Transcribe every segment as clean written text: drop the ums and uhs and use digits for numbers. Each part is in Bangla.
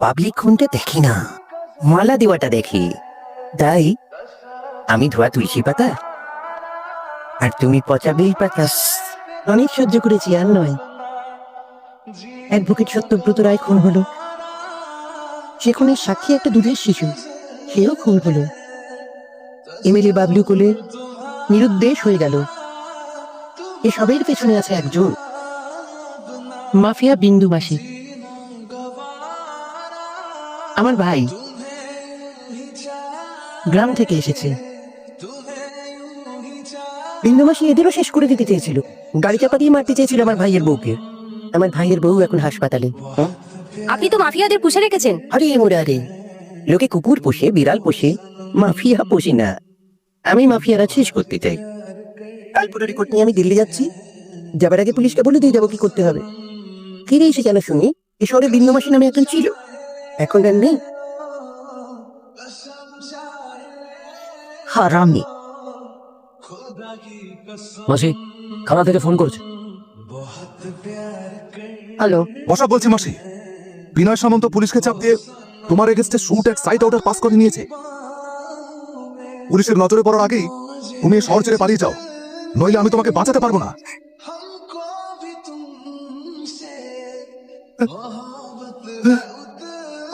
পাবলিক খুনটা দেখি না, মালা দেওয়াটা দেখি। তাই আমি ধোয়া তুলসী পাতা আর তুমি পচা বেল পাতা। অনেক সহ্য করেছি, আর নয়। অ্যাডভোকেট সত্যব্রত রায় খুন হলো, সে খুনের সাক্ষী একটা দুধের শিশু, সেও খুন হলো। এমএলএ বাবলু কোলে নিরুদ্দেশ হয়ে গেল। এসবের পেছনে আছে একজন মাফিয়া, বিন্দু মাসি, আমার ভাই, গ্রাম থেকে এসেছে। বিন্দু মাসি এদেরও শেষ করে দিতে চেয়েছিল, গাড়ি চাপা দিয়ে মারতে চেয়েছিল আমার ভাইয়ের বউকে। আমার ভাইয়ের বউ এখন হাসপাতালে। আপনি তো মাফিয়াদের পুষে রেখেছেন। আরে মোরারে, লোকে কুকুর পোষে, বিড়াল পোষে, মাফিয়া পোষি না। আমি মাফিয়ারা শেষ করতে চাই। কাল পুরো রিপোর্ট নিয়ে আমি দিল্লি যাচ্ছি। যাবার আগে পুলিশকে বলে দিয়ে যাবো কি করতে হবে। ফিরে এসে যেন শুনি এ শহরে বিন্দু মাসি নামে একজন ছিল, এখন আর নেই। হারামি। মাসি থানা থেকে ফোন করেছে। হ্যালো, বসা বলছি মাসি, বিনয় সামন্ত পুলিশকে চাপ দিয়ে তোমার এগেস্টে শুট এক সাইট অর্ডার পাস করে নিয়েছে। পুলিশের নজরে পড়ার আগেই তুমি এই শহর ছেড়ে পালিয়ে যাও, নইলে আমি তোমাকে বাঁচাতে পারবো না।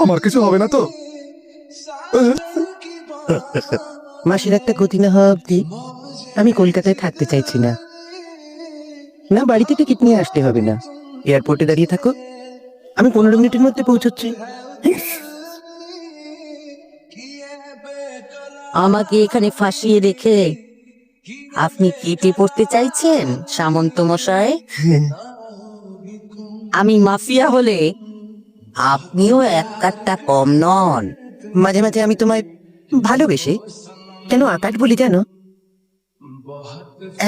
আমার কিছু হবে না তো? মাসির একটা গতি না হওয়া অব্দি আমি কলকাতায় থাকতে চাইছি না। না, বাড়িতে টিকিট নিয়ে আসতে হবে না, এয়ারপোর্টে দাঁড়িয়ে থাকো, আমি 15 মিনিটের মধ্যে পৌঁছচ্ছি। আমাকে এখানে ফাঁসিয়ে রেখে আপনি কেটে পড়তে চাইছেন সামন্ত মশাই? আমি মাফিয়া হলে আপনিও এক কাটটা কম নন। মাঝে মাঝে আমি তোমায় ভালোবেসে কেন আকাশ বলি জানো?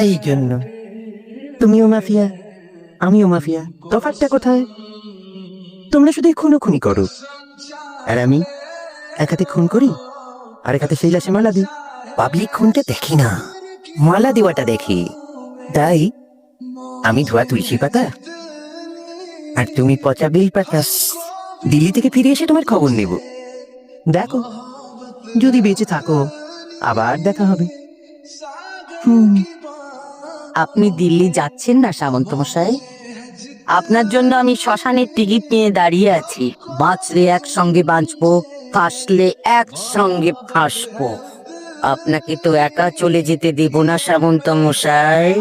এই জন্য। তুমিও মাফিয়া, আমিও মাফিয়া, তফাৎটা কোথায়? তোমরা শুধু খুনোখুনি করো, আর আমি এক হাতে খুন করি আর এক হাতে সেই লাশে মালা দিই। পাবলিক খুনটা দেখি না, মালা দেওয়াটা দেখি। তাই আমি ধোয়া তুলসী পাতা আর তুমি পচা বেল পাতা। দিল্লি থেকে ফিরে এসে তোমার খবর নেব। দেখো, যদি বেঁচে থাকো আবার দেখা হবে। আপনি দিল্লি যাচ্ছেন না সামন্ত মশাই? আপনার জন্য আমি শ্মশানের টিকিট নিয়ে দাঁড়িয়ে আছি। বাঁচলে একসঙ্গে বাঁচবো, ফাঁসলে একসঙ্গে ফাঁসবো। আপনাকে তো একা চলে যেতে দেব না সামন্ত মশাই।